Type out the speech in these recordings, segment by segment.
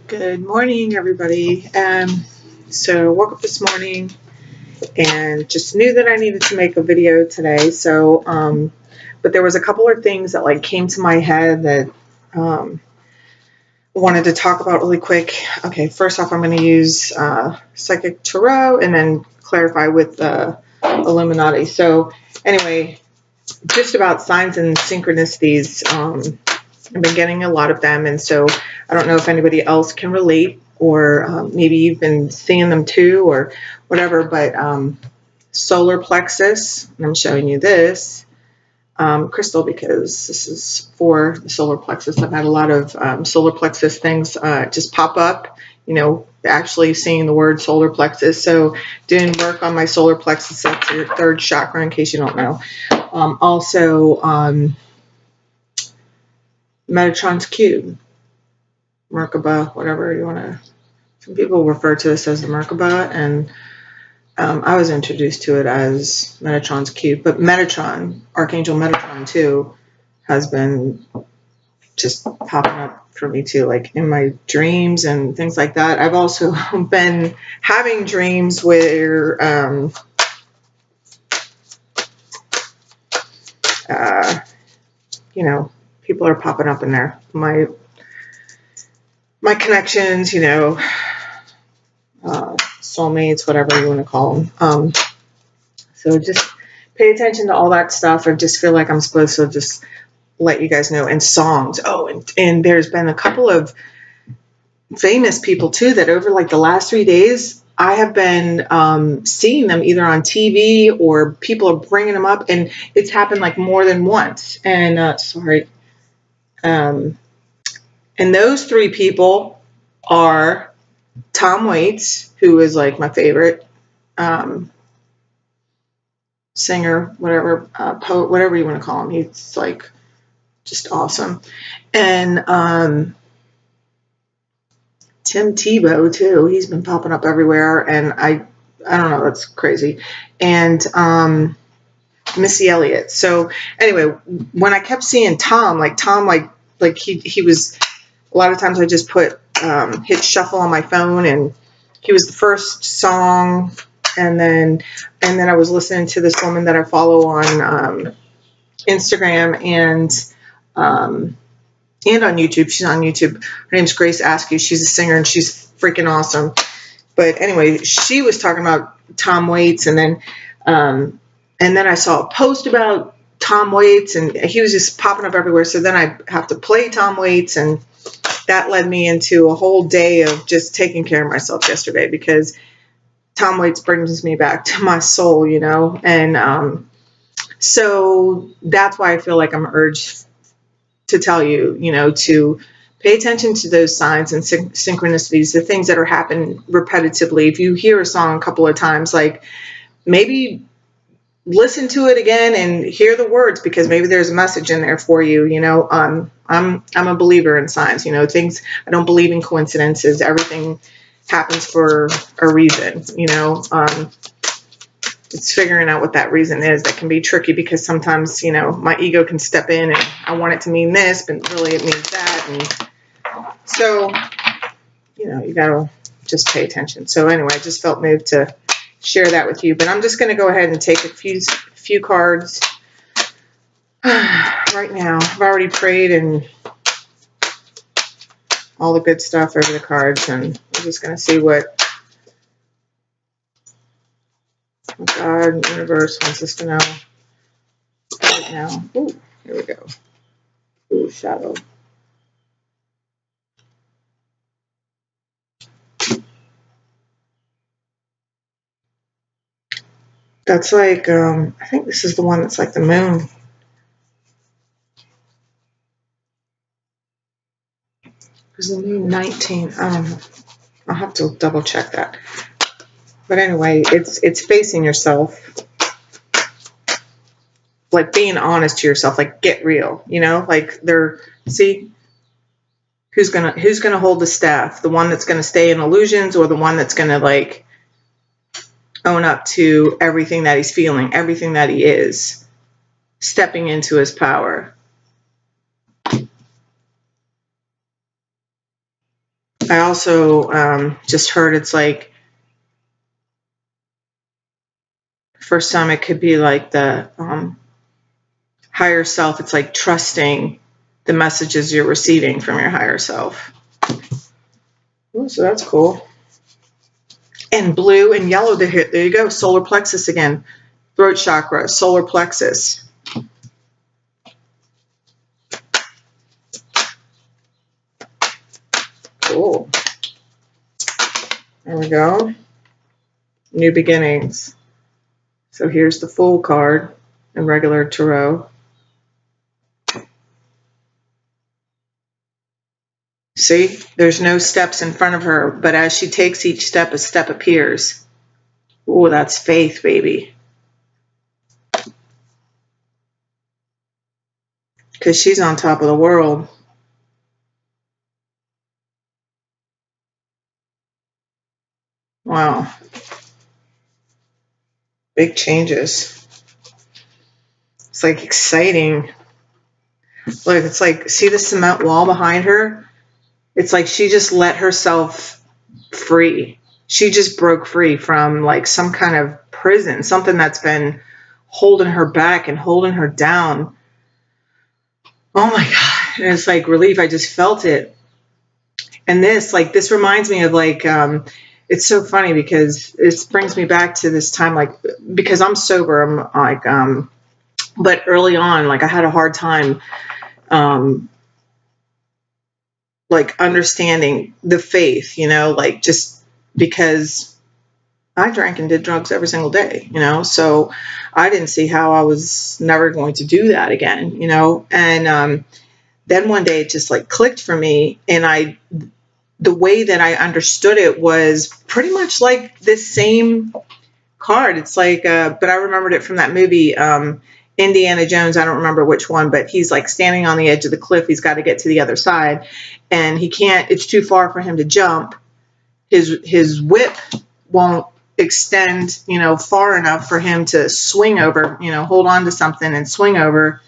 Good morning, everybody. So woke up this morning and just knew that I needed to make a video today. But there was a couple of things that came to my head that I wanted to talk about really quick. Okay, first off, I'm going to use Psychic Tarot and then clarify with Illuminati. So anyway, just about signs and synchronicities. I've been getting a lot of them, and so I don't know if anybody else can relate, or maybe you've been seeing them too, or whatever. But solar plexus, and I'm showing you this crystal because this is for the solar plexus. I've had a lot of solar plexus things just pop up. Actually seeing the word solar plexus. So doing work on my solar plexus, that's your third chakra, in case you don't know. Also, Metatron's cube, Merkaba, whatever you want to. Some people refer to this as the Merkaba, and I was introduced to it as Metatron's cube. But Metatron, Archangel Metatron too, has been just popping up for me too, like in my dreams and things like that. I've also been having dreams where people are popping up in there. My connections, soulmates, whatever you want to call them. So just pay attention to all that stuff. I just feel like I'm supposed to just let you guys know. And songs. Oh, and there's been a couple of famous people too that over the last 3 days, I have been seeing them either on TV or people are bringing them up, and it's happened more than once. And and those three people are Tom Waits, who is my favorite singer, whatever, poet, whatever you want to call him. He's just awesome. And Tim Tebow too. He's been popping up everywhere, and I don't know, that's crazy. And Missy Elliott. So anyway, when I kept seeing Tom, he was, a lot of times I just hit shuffle on my phone, and he was the first song, and then I was listening to this woman that I follow on Instagram and on YouTube. She's on YouTube. Her name's Grace Askew. She's a singer, and she's freaking awesome. But anyway, she was talking about Tom Waits, and then I saw a post about Tom Waits, and he was just popping up everywhere. So then I have to play Tom Waits, and that led me into a whole day of just taking care of myself yesterday, because Tom Waits brings me back to my soul, and so that's why I feel like I'm urged to tell you, to pay attention to those signs and synchronicities, the things that are happening repetitively. If you hear a song a couple of times, maybe listen to it again and hear the words, because maybe there's a message in there for you. I'm a believer in signs. Things, I don't believe in coincidences. Everything happens for a reason. It's figuring out what that reason is that can be tricky, because sometimes my ego can step in, and I want it to mean this, but really it means that. And so you gotta just pay attention. So anyway, I just felt moved to share that with you. But I'm just going to go ahead and take a few cards right now. I've already prayed and all the good stuff over the cards, and I'm just going to see what God, universe wants us to know right now. Ooh, here we go. Ooh, shadow. That's I think this is the one that's the moon. Is the moon 19? I don't know. I'll have to double check that. But anyway, it's facing yourself. Being honest to yourself, get real, see who's gonna hold the staff, the one that's gonna stay in illusions, or the one that's gonna own up to everything that he's feeling, everything that he is, stepping into his power. I also just heard it's like, for some, it could be like the higher self. It's like trusting the messages you're receiving from your higher self. Ooh, so that's cool. And blue and yellow, there you go. Solar plexus again. Throat chakra, solar plexus. Cool. There we go. New beginnings. So here's the Fool card in regular tarot. See, there's no steps in front of her, but as she takes each step, a step appears. Oh, that's faith, baby. Because she's on top of the world. Wow. Big changes. It's like exciting. Look, it's like, see the cement wall behind her? It's like she just let herself free. She just broke free from like some kind of prison, something that's been holding her back and holding her down. Oh my God. And it's like relief. I just felt it. And this reminds me of like, it's so funny because it brings me back to this time, like, because I'm sober, I'm like, but early on, like I had a hard time, like understanding the faith, you know, like just because I drank and did drugs every single day, you know, so I didn't see how I was never going to do that again, you know. And then one day it just like clicked for me, and the way that I understood it was pretty much like this same card. It's like, but I remembered it from that movie, Indiana Jones. I don't remember which one, but he's like standing on the edge of the cliff. He's got to get to the other side, and he can't. It's too far for him to jump. His whip won't extend, you know, far enough for him to swing over. You know, hold on to something and swing over.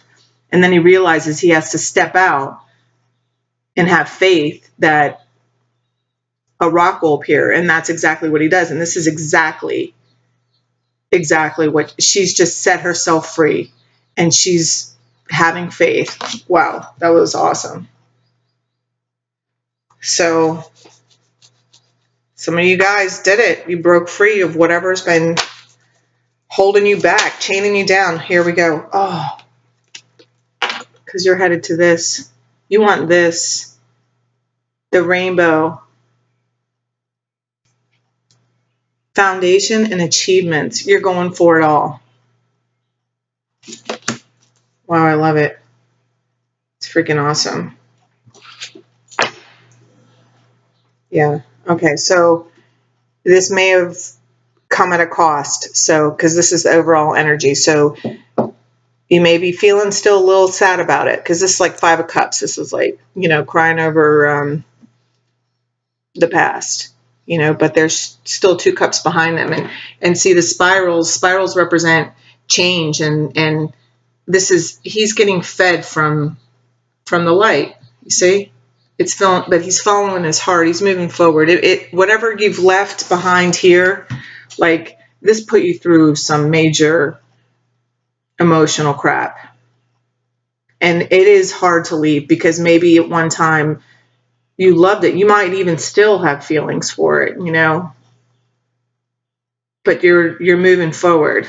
And then he realizes he has to step out and have faith that a rock will appear, and that's exactly what he does. And this is exactly what she's just set herself free, and she's having faith. Wow, that was awesome. So some of you guys did it. You broke free of whatever's been holding you back, chaining you down. Here we go. Oh, because you're headed to this. You want this, the rainbow. Foundation and achievements. You're going for it all. Wow, I love it. It's freaking awesome. Yeah. Okay, so this may have come at a cost. So, because this is the overall energy. So you may be feeling still a little sad about it, because this is like 5 of Cups. This is like, you know, crying over the past, you know, but there's still 2 cups behind them. And see the spirals represent change, and this is, he's getting fed from the light, you see. It's feeling, but he's following his heart. He's moving forward. Whatever you've left behind here, like this put you through some major emotional crap. And it is hard to leave, because maybe at one time you loved it. You might even still have feelings for it, you know, but you're moving forward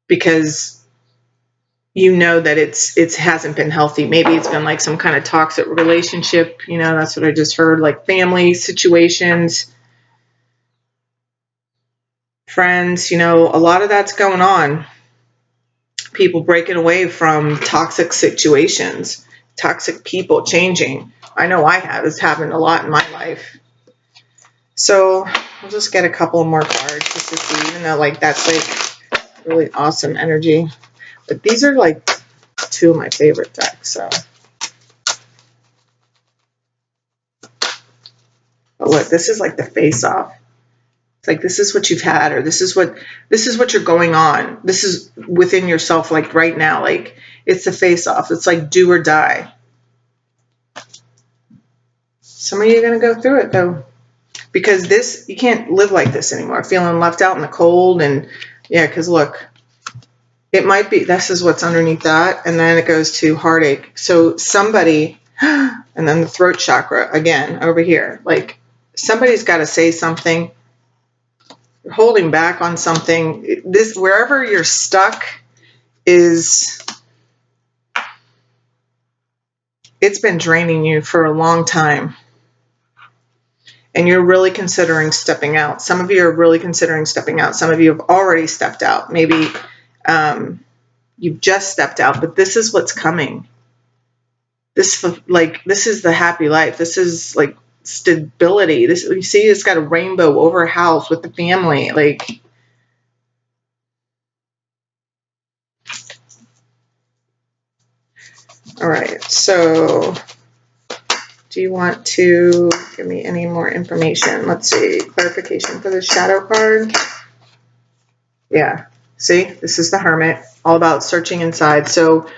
because you know that it hasn't been healthy. Maybe it's been like some kind of toxic relationship, you know. That's what I just heard, like family situations, friends, you know, a lot of that's going on. People breaking away from toxic situations, toxic people changing. I know I have. It's happened a lot in my life. So I'll just get a couple more cards just to see, even though like that's like really awesome energy. But these are like 2 of my favorite decks. So, but look, this is like the face-off. It's like, this is what you've had, or this is what you're going on. This is within yourself, like right now. Like it's the face-off. It's like do or die. Some of you are going to go through it though, because this, you can't live like this anymore, feeling left out in the cold. And yeah, because look, it might be, this is what's underneath that, and then it goes to heartache. So somebody, and then the throat chakra again over here, like somebody's got to say something. You're holding back on something. This, wherever you're stuck, is, it's been draining you for a long time. And you're really considering stepping out. Some of you are really considering stepping out. Some of you have already stepped out. Maybe you've just stepped out, but this is what's coming. This is the happy life. This is like stability. This, you see, it's got a rainbow over a house with the family. Like, all right. So, do you want to give me any more information? Let's see. Clarification for the shadow card. Yeah. See, this is the Hermit, all about searching inside. So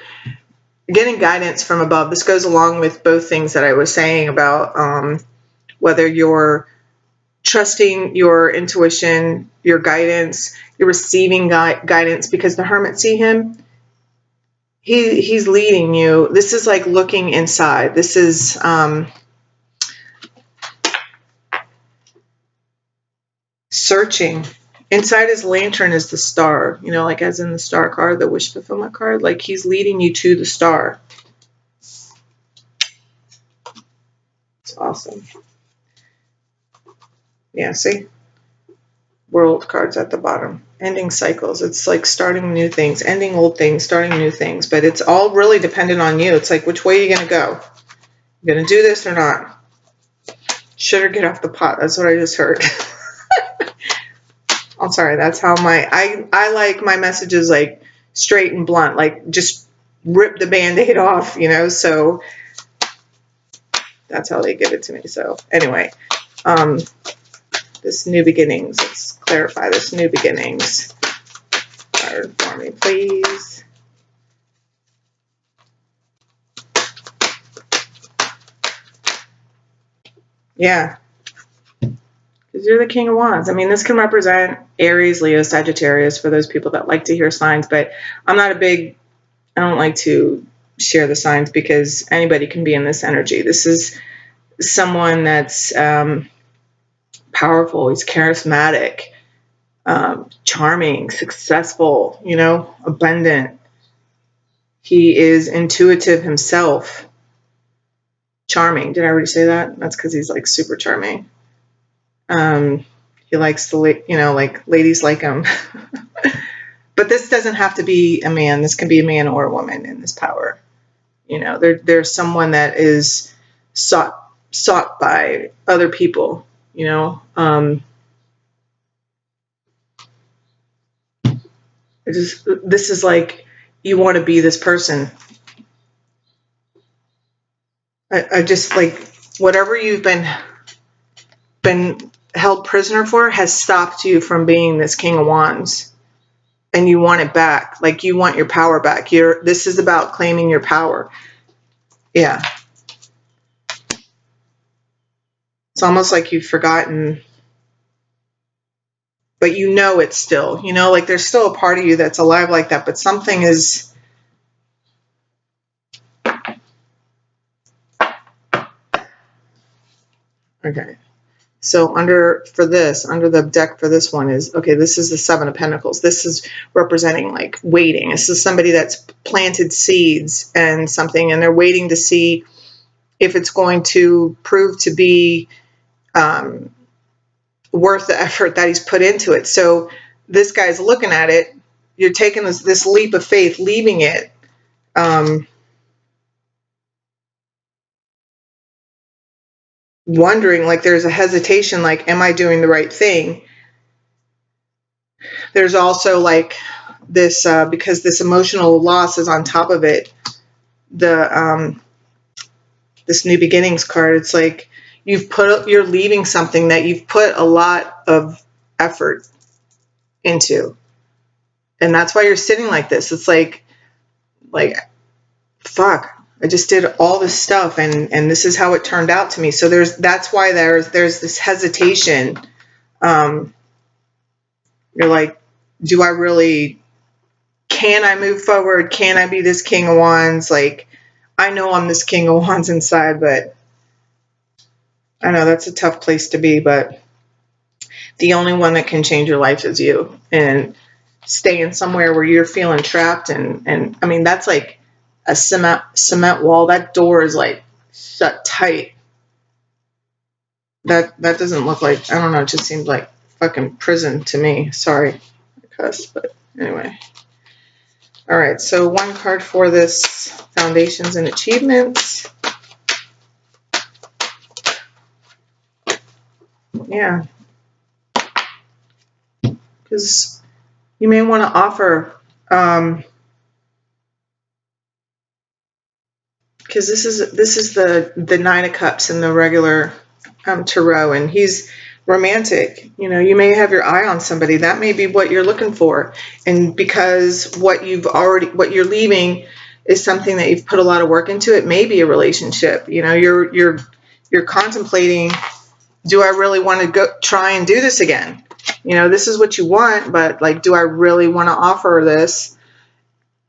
getting guidance from above. This goes along with both things that I was saying about whether you're trusting your intuition, your guidance, you're receiving guidance, because the Hermit, see him? He's leading you. This is like looking inside. This is searching. Inside his lantern is the star, you know, like as in the star card, the wish fulfillment card. Like he's leading you to the star. It's awesome. Yeah, see? World cards at the bottom. Ending cycles. It's like starting new things, ending old things, starting new things. But it's all really dependent on you. It's like, which way are you going to go? You going to do this or not? Should or get off the pot. That's what I just heard. I'm sorry. That's how I like my messages, like straight and blunt, like just rip the Band-Aid off, you know? So that's how they give it to me. So anyway, this new beginnings. Let's clarify this new beginnings card for me, please. Yeah. Because you're the King of Wands. I mean, this can represent Aries, Leo, Sagittarius for those people that like to hear signs, but I don't like to share the signs because anybody can be in this energy. This is someone that's powerful. He's charismatic, charming, successful, you know, abundant. He is intuitive himself. Charming. Did I already say that? That's because he's like super charming. He likes the, you know, like ladies like him. But this doesn't have to be a man. This can be a man or a woman in this power. You know, there's someone that is sought by other people, you know. This is like, you want to be this person. I just like, whatever you've been held prisoner for has stopped you from being this King of Wands, and you want it back. Like, you want your power back. This is about claiming your power. Yeah. It's almost like you've forgotten, but you know it's still, you know, like there's still a part of you that's alive like that, but something is, okay. So under the deck for this one is, okay, this is the Seven of Pentacles. This is representing like waiting. This is somebody that's planted seeds and something, and they're waiting to see if it's going to prove to be worth the effort that he's put into it. So this guy's looking at it. You're taking this leap of faith, leaving it. Wondering, like there's a hesitation, like, am I doing the right thing? There's also like this, because this emotional loss is on top of it, the this new beginnings card. It's like you're leaving something that you've put a lot of effort into, and that's why you're sitting like this. It's like fuck, I just did all this stuff, and this is how it turned out to me. So that's why there's this hesitation. You're like, do I really, can I move forward? Can I be this King of Wands? Like, I know I'm this King of Wands inside, but I know that's a tough place to be, but the only one that can change your life is you. And staying somewhere where you're feeling trapped, and I mean, that's like a cement wall. That door is like shut tight. That doesn't look like, I don't know, it just seems like fucking prison to me. Sorry, I cussed, but anyway. All right, so one card for this Foundations and Achievements. Yeah. Because you may want to offer, because this is the Nine of Cups in the regular tarot, and he's romantic. You know, you may have your eye on somebody. That may be what you're looking for, and because what you're leaving is something that you've put a lot of work into, it may be a relationship. You know, you're contemplating, do I really want to go try and do this again? You know, this is what you want, but like, do I really want to offer this?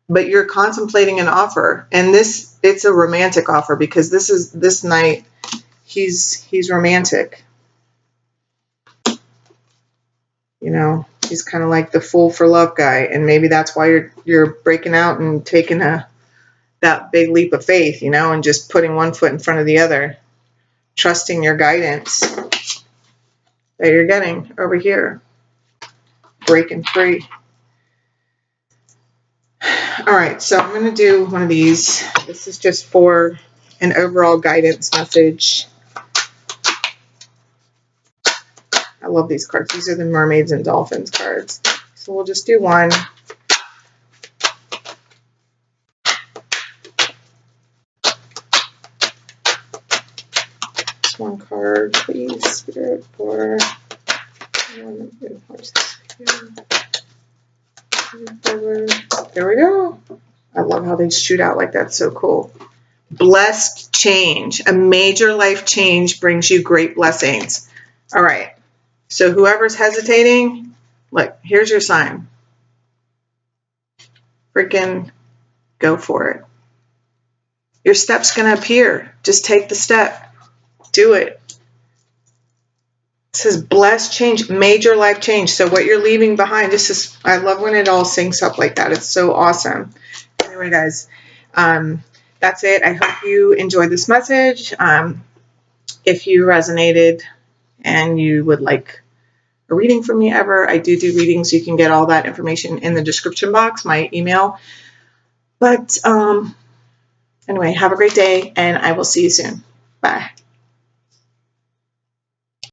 But you're contemplating an offer, and it's a romantic offer, because this night he's romantic. You know, he's kind of like the fool for love guy, and maybe that's why you're breaking out and taking that big leap of faith, you know, and just putting one foot in front of the other, trusting your guidance that you're getting over here, breaking free. All right, so I'm going to do one of these. This is just for an overall guidance message. I love these cards. These are the Mermaids and Dolphins cards. So we'll just do one. Just one card, please, Spirit, for... There we go. I love how they shoot out like that. So cool. Blessed change. A major life change brings you great blessings. All right. So whoever's hesitating, look, here's your sign. Freaking go for it. Your step's going to appear. Just take the step. Do it. It says blessed change, major life change. So what you're leaving behind, I love when it all syncs up like that. It's so awesome. Anyway, guys, that's it. I hope you enjoyed this message. If you resonated and you would like a reading from me ever, I do readings. You can get all that information in the description box, my email. But anyway, have a great day, and I will see you soon. Bye.